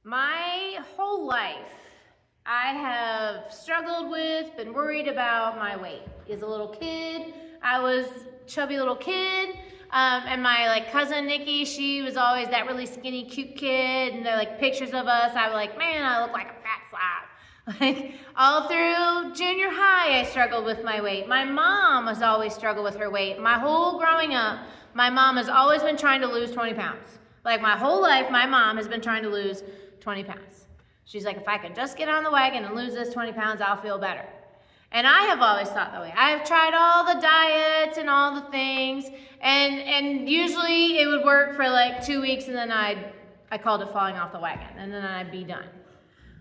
My whole life, I have struggled with, been worried about my weight. As a little kid, I was a chubby little kid, and my cousin Nikki, she was always that really skinny, cute kid, and they're pictures of us. I was like, man, I look like a fat slob. All through junior high, I struggled with my weight. My mom has always struggled with her weight. My whole growing up, my mom has always been trying to lose 20 pounds. My whole life, my mom has been trying to lose 20 pounds. She's like, if I can just get on the wagon and lose this 20 pounds, I'll feel better. And I have always thought that way. I've tried all the diets and all the things, and usually it would work for 2 weeks, and then I called it falling off the wagon, and then I'd be done.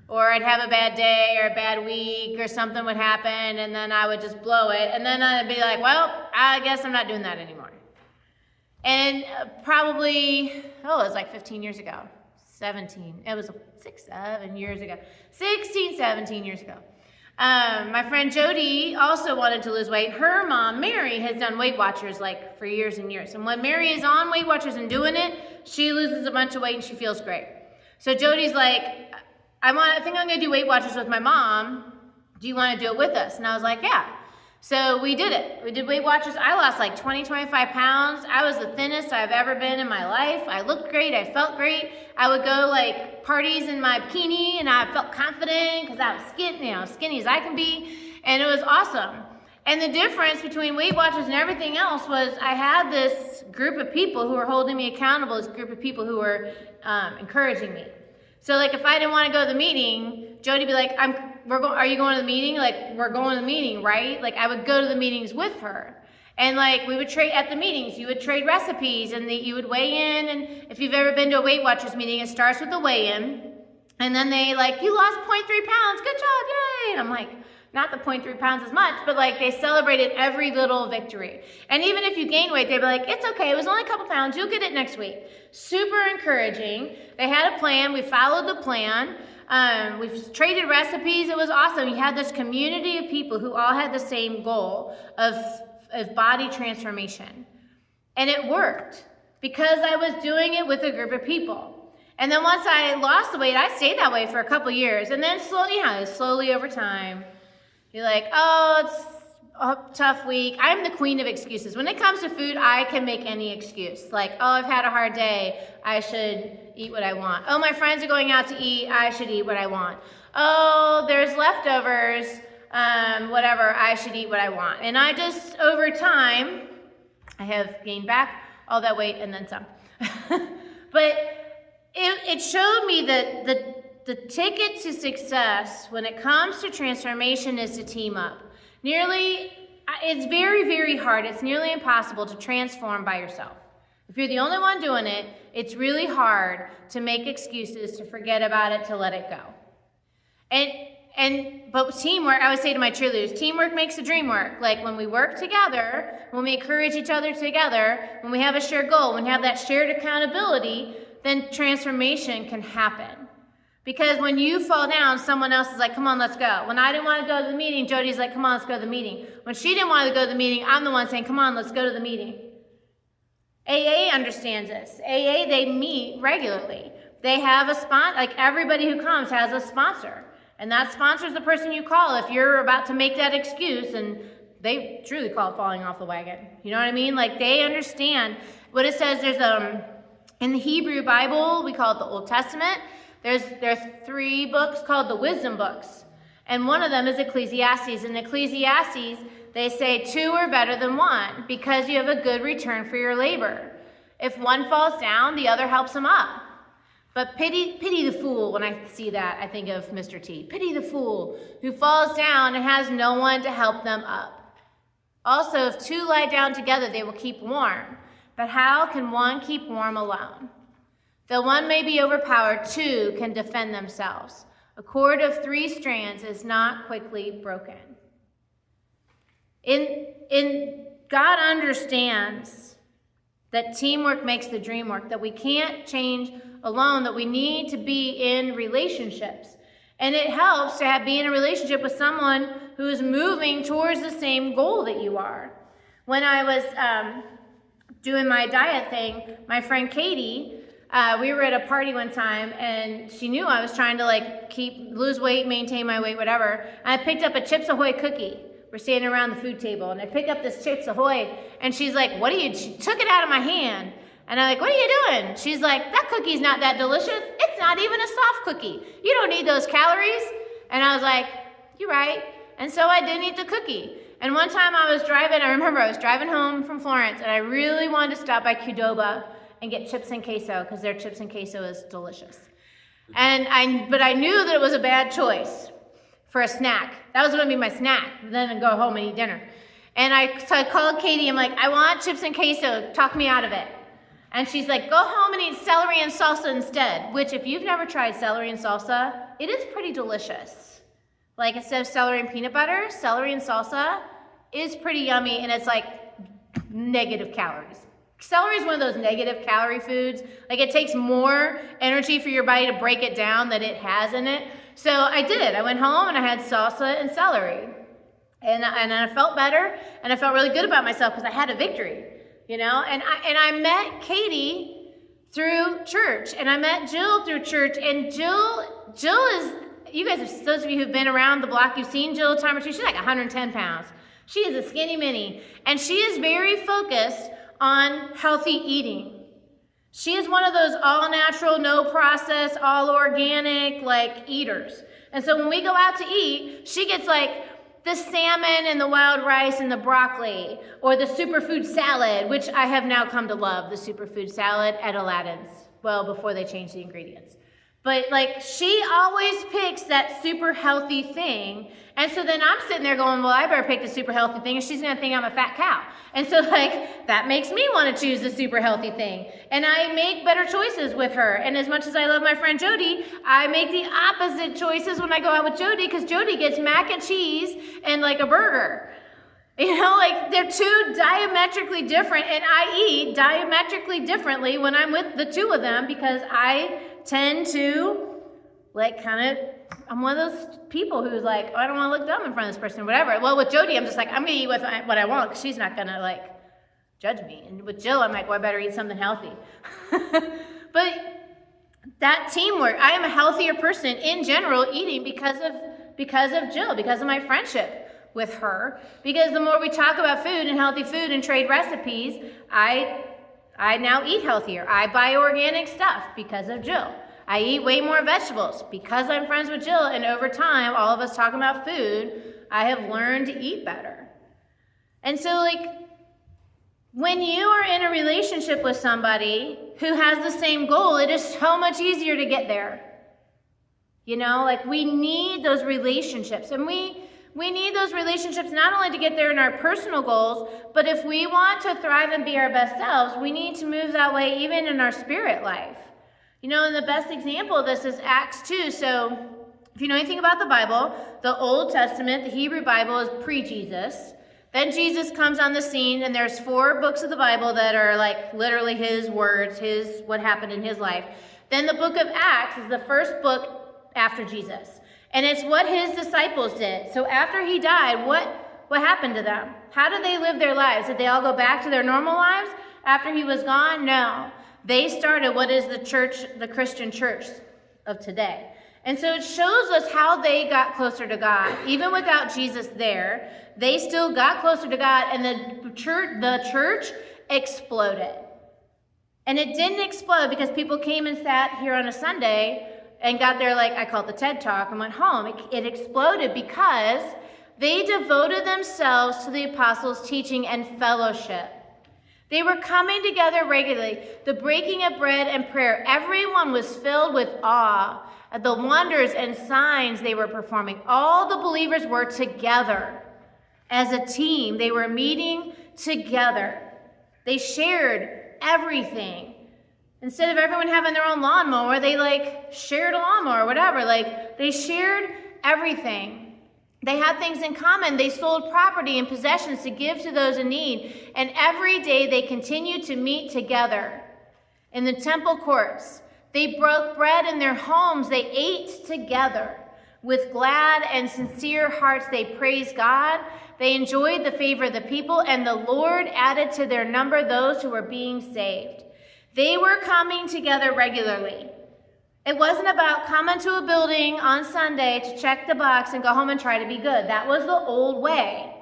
Or I'd have a bad day or a bad week or something would happen, and then I would just blow it, and then I'd be like, well, I guess I'm not doing that anymore. And probably, it was 15 years ago. 17. It was 17 years ago. My friend Jody also wanted to lose weight. Her mom, Mary, has done Weight Watchers for years and years. And when Mary is on Weight Watchers and doing it, she loses a bunch of weight and she feels great. So Jody's like, I think I'm going to do Weight Watchers with my mom. Do you want to do it with us? And I was like, yeah. So we did it. We did Weight Watchers. I lost 20, 25 pounds. I was the thinnest I've ever been in my life. I looked great. I felt great. I would go parties in my bikini, and I felt confident because I was skinny as I can be, and it was awesome. And the difference between Weight Watchers and everything else was I had this group of people who were holding me accountable, this group of people who were encouraging me. So if I didn't want to go to the meeting, Jody'd be like, are you going to the meeting? We're going to the meeting, right? I would go to the meetings with her. And we would trade at the meetings. You would trade recipes, and you would weigh in. And if you've ever been to a Weight Watchers meeting, it starts with a weigh-in. And then they you lost 0.3 pounds. Good job, yay. And I'm like, not the 0.3 pounds as much, but they celebrated every little victory. And even if you gain weight, they'd be like, it's okay, it was only a couple pounds, you'll get it next week. Super encouraging. They had a plan, we followed the plan. We've traded recipes, it was awesome. You had this community of people who all had the same goal of body transformation. And it worked because I was doing it with a group of people. And then once I lost the weight, I stayed that way for a couple years. And then slowly over time, you're like, oh, it's a tough week. I'm the queen of excuses. When it comes to food, I can make any excuse. Oh, I've had a hard day. I should eat what I want. Oh, my friends are going out to eat. I should eat what I want. Oh, there's leftovers. Whatever. I should eat what I want. And I just, over time, I have gained back all that weight and then some. But it showed me that the ticket to success when it comes to transformation is to team up. It's very, very hard. It's nearly impossible to transform by yourself. If you're the only one doing it, it's really hard to make excuses, to forget about it, to let it go. But teamwork, I would say to my cheerleaders, teamwork makes the dream work. When we work together, when we encourage each other together, when we have a shared goal, when we have that shared accountability, then transformation can happen. Because when you fall down, someone else is like, come on, let's go. When I didn't want to go to the meeting, Jody's like, come on, let's go to the meeting. When she didn't want to go to the meeting, I'm the one saying, come on, let's go to the meeting. AA understands this. AA, they meet regularly. They have a sponsor, everybody who comes has a sponsor. And that sponsor is the person you call if you're about to make that excuse, and they truly call it falling off the wagon. You know what I mean? They understand what it says. There's in the Hebrew Bible, we call it the Old Testament. There's 3 books called the wisdom books. And one of them is Ecclesiastes. In Ecclesiastes, they say 2 are better than 1 because you have a good return for your labor. If one falls down, the other helps him up. But pity the fool. When I see that, I think of Mr. T. Pity the fool who falls down and has no one to help them up. Also, if 2 lie down together, they will keep warm. But how can one keep warm alone? Though one may be overpowered, 2 can defend themselves. A cord of 3 strands is not quickly broken. God understands that teamwork makes the dream work, that we can't change alone, that we need to be in relationships. And it helps to be in a relationship with someone who is moving towards the same goal that you are. When I was doing my diet thing, my friend Katie, We were at a party one time, and she knew I was trying to lose weight, maintain my weight, whatever. And I picked up a Chips Ahoy cookie. We're standing around the food table, and I pick up this Chips Ahoy, and she's like, she took it out of my hand. And I'm like, what are you doing? She's like, that cookie's not that delicious. It's not even a soft cookie. You don't need those calories. And I was like, you're right. And so I didn't eat the cookie. And one time I remember I was driving home from Florence, and I really wanted to stop by Qdoba and get chips and queso, because their chips and queso is delicious. But I knew that it was a bad choice for a snack. That was going to be my snack. Then I'd go home and eat dinner. So I called Katie. I'm like, I want chips and queso. Talk me out of it. And she's like, go home and eat celery and salsa instead, which if you've never tried celery and salsa, it is pretty delicious. Like, instead of celery and peanut butter, celery and salsa is pretty yummy, and it's like negative calories. Celery is one of those negative calorie foods. Like, it takes more energy for your body to break it down than it has in it. So I did. I went home and I had salsa and celery. And I felt better, and I felt really good about myself because I had a victory. And I met Katie through church, and I met Jill through church, and Jill is, you guys, those of you who've been around the block, you've seen Jill a time or two. She's like 110 pounds. She is a skinny mini, and she is very focused on healthy eating. She is one of those all natural, no process, all organic, eaters. And so when we go out to eat, she gets the salmon and the wild rice and the broccoli, or the superfood salad, which I have now come to love, the superfood salad at Aladdin's. Well, before they changed the ingredients. But she always picks that super healthy thing. And so then I'm sitting there going, well, I better pick the super healthy thing, and she's going to think I'm a fat cow. And so that makes me want to choose the super healthy thing. And I make better choices with her. And as much as I love my friend Jody, I make the opposite choices when I go out with Jody, because Jody gets mac and cheese and a burger. They're two diametrically different, and I eat diametrically differently when I'm with the two of them, because I tend to I'm one of those people who's I don't want to look dumb in front of this person or whatever. Well, with Jody, I'm just I'm going to eat what I want, because she's not going to judge me. And with Jill, I'm well, I better eat something healthy. But that teamwork, I am a healthier person in general eating because of Jill, because of my friendship with her. Because the more we talk about food and healthy food and trade recipes, I now eat healthier. I buy organic stuff because of Jill. I eat way more vegetables because I'm friends with Jill, and over time, all of us talking about food, I have learned to eat better. And so, when you are in a relationship with somebody who has the same goal, it is so much easier to get there. We need those relationships, and we need those relationships not only to get there in our personal goals, but if we want to thrive and be our best selves, we need to move that way even in our spirit life. And the best example of this is Acts 2. So if you know anything about the Bible, the Old Testament, the Hebrew Bible, is pre-Jesus. Then Jesus comes on the scene, and there's 4 books of the Bible that are literally his words, what happened in his life. Then the book of Acts is the first book after Jesus. And it's what his disciples did. So after he died, what happened to them? How did they live their lives? Did they all go back to their normal lives after he was gone? No. They started what is the Christian church of today. And so it shows us how they got closer to God. Even without Jesus there, they still got closer to God, and the church exploded. And it didn't explode because people came and sat here on a Sunday and got their, I call it the TED Talk, and went home. It exploded because they devoted themselves to the apostles' teaching and fellowship. They were coming together regularly. The breaking of bread and prayer. Everyone was filled with awe at the wonders and signs they were performing. All the believers were together as a team. They were meeting together. They shared everything. Instead of everyone having their own lawnmower, they shared a lawnmower or whatever. They shared everything. They had things in common. They sold property and possessions to give to those in need. And every day they continued to meet together in the temple courts. They broke bread in their homes. They ate together. With glad and sincere hearts, they praised God. They enjoyed the favor of the people, and the Lord added to their number those who were being saved. They were coming together regularly. It wasn't about coming to a building on Sunday to check the box and go home and try to be good. That was the old way.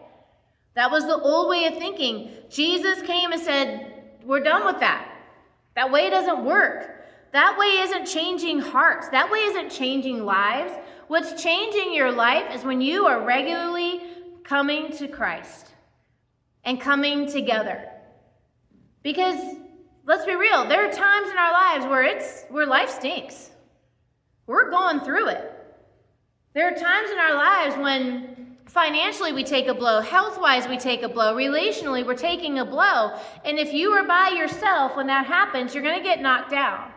That was the old way of thinking. Jesus came and said, we're done with that. That way doesn't work. That way isn't changing hearts. That way isn't changing lives. What's changing your life is when you are regularly coming to Christ and coming together. Because let's be real, there are times in our lives where life stinks. We're going through it. There are times in our lives when financially we take a blow, health-wise we take a blow, relationally we're taking a blow. And if you are by yourself when that happens, you're going to get knocked down.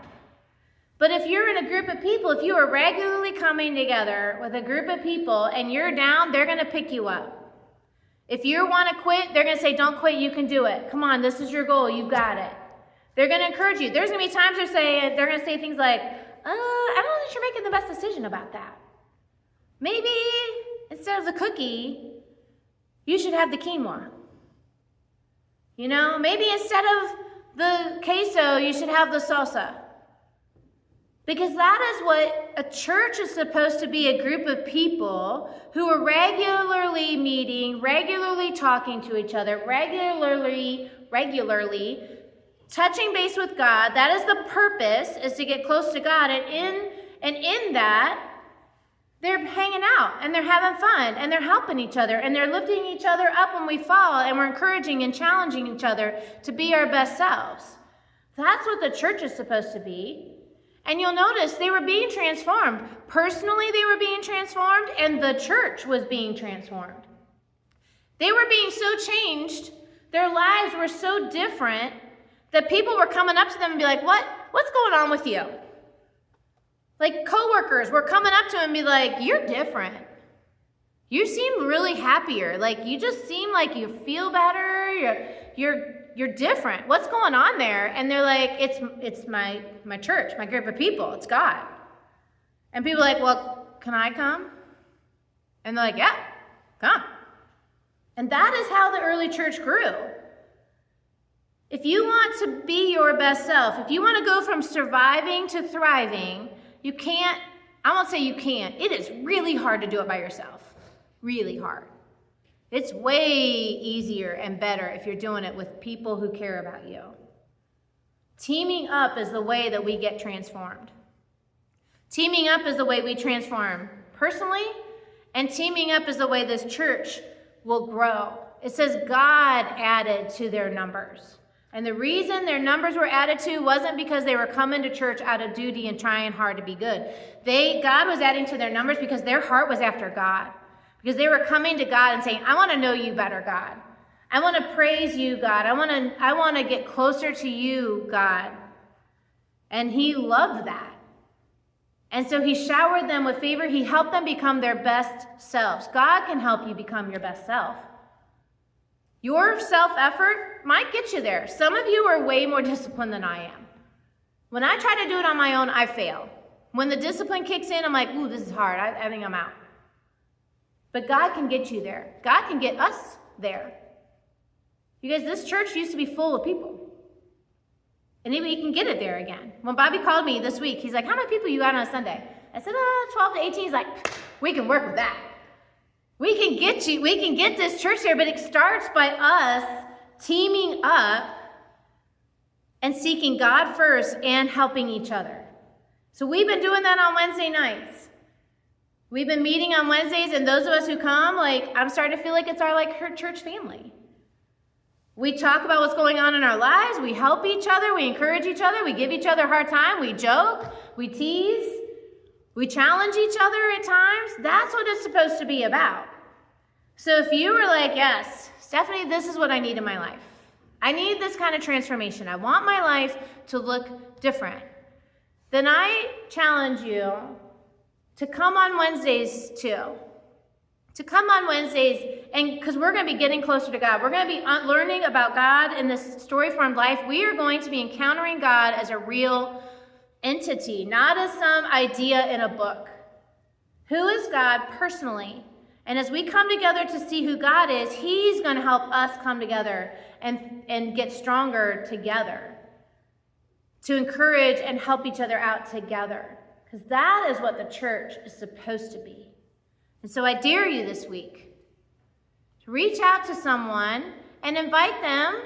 But if you're in a group of people, if you are regularly coming together with a group of people and you're down, they're going to pick you up. If you want to quit, they're going to say, don't quit, you can do it. Come on, this is your goal, you've got it. They're going to encourage you. There's going to be times they're going to say things like, I don't think you're making the best decision about that. Maybe instead of the cookie, you should have the quinoa. You know, maybe instead of the queso, you should have the salsa. Because that is what a church is supposed to be, a group of people who are regularly meeting, regularly talking to each other, regularly touching base with God. That is the purpose, is to get close to God. And in that, they're hanging out and they're having fun and they're helping each other and they're lifting each other up when we fall, and we're encouraging and challenging each other to be our best selves. That's what the church is supposed to be. And you'll notice they were being transformed. Personally, they were being transformed, and the church was being transformed. They were being so changed, their lives were so different, that people were coming up to them and be like, what's going on with you? Like coworkers were coming up to him and be like, you're different. You seem really happier. Like you just seem like you feel better. You're different. What's going on there? And they're like, it's my church, my group of people. It's God. And people are like, well, can I come? And they're like, yeah, come. And that is how the early church grew. If you want to be your best self, if you want to go from surviving to thriving, you can't, I won't say you can't. It is really hard to do it by yourself. Really hard. It's way easier and better if you're doing it with people who care about you. Teaming up is the way that we get transformed. Teaming up is the way we transform personally, and teaming up is the way this church will grow. It says God added to their numbers. And the reason their numbers were added to wasn't because they were coming to church out of duty and trying hard to be good. God was adding to their numbers because their heart was after God. Because they were coming to God and saying, I want to know you better, God. I want to praise you, God. I want to get closer to you, God. And he loved that. And so he showered them with favor. He helped them become their best selves. God can help you become your best self. Your self-effort might get you there. Some of you are way more disciplined than I am. When I try to do it on my own, I fail. When the discipline kicks in, I'm like, ooh, this is hard. I think I'm out. But God can get you there. God can get us there. You guys, this church used to be full of people. And maybe he can get it there again. When Bobby called me this week, he's like, how many people you got on a Sunday? I said, 12 to 18. He's like, we can work with that. We can get this church there, but it starts by us teaming up and seeking God first and helping each other. So we've been doing that on Wednesday nights. We've been meeting on Wednesdays, and those of us who come, I'm starting to feel like it's our church family. We talk about what's going on in our lives. We help each other. We encourage each other. We give each other a hard time. We joke. We tease. We challenge each other at times. That's what it's supposed to be about. So if you were like, yes, Stephanie, this is what I need in my life. I need this kind of transformation. I want my life to look different. Then I challenge you to come on Wednesdays too. To come on Wednesdays, and because we're going to be getting closer to God. We're going to be learning about God in this story-formed life. We are going to be encountering God as a real entity, not as some idea in a book. Who is God personally? And as we come together to see who God is, he's going to help us come together and get stronger together. to encourage and help each other out together, because that is what the church is supposed to be. And so I dare you this week to reach out to someone and invite them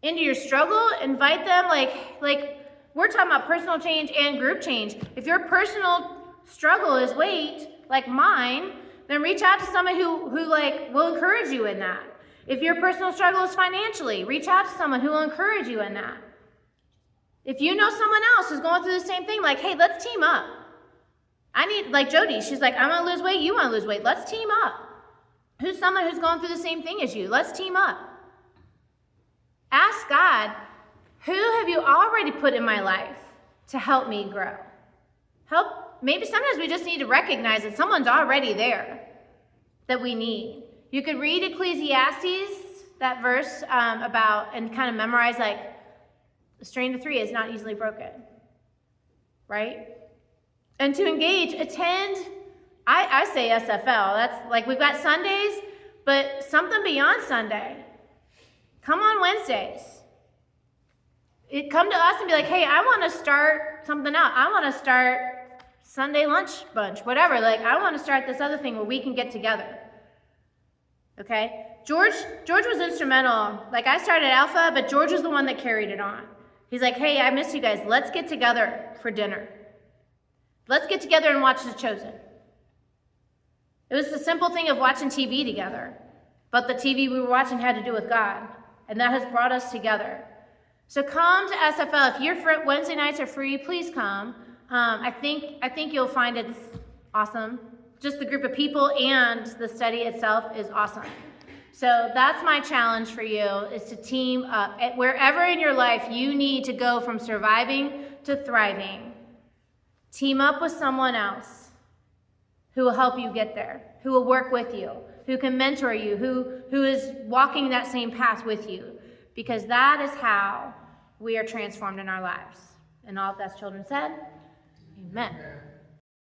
into your struggle. Invite them, like we're talking about personal change and group change. If your personal struggle is weight, like mine, then reach out to someone who will encourage you in that. If your personal struggle is financially, reach out to someone who will encourage you in that. If you know someone else who's going through the same thing, like, hey, let's team up. I need, like Jody, she's like, I want to lose weight, you want to lose weight. Let's team up. Who's someone who's going through the same thing as you? Let's team up. Ask God, who have you already put in my life to help me grow? Maybe sometimes we just need to recognize that someone's already there that we need. You could read Ecclesiastes, that verse about, and kind of memorize, like, the strain of three is not easily broken, right? And to engage, attend, I say SFL. That's like, we've got Sundays, but something beyond Sunday. Come on Wednesdays. Come to us and be like, hey, I want to start something out. I want to start Sunday lunch bunch, whatever. Like, I want to start this other thing where we can get together. Okay? George was instrumental. Like, I started Alpha, but George was the one that carried it on. He's like, hey, I miss you guys. Let's get together for dinner. Let's get together and watch The Chosen. It was the simple thing of watching TV together. But the TV we were watching had to do with God. And that has brought us together. So come to SFL. If your Wednesday nights are free, please come. I think you'll find it's awesome. Just the group of people and the study itself is awesome. So that's my challenge for you, is to team up. Wherever in your life you need to go from surviving to thriving, team up with someone else who will help you get there, who will work with you, who can mentor you, who is walking that same path with you, because that is how we are transformed in our lives. And all of God's children said, amen.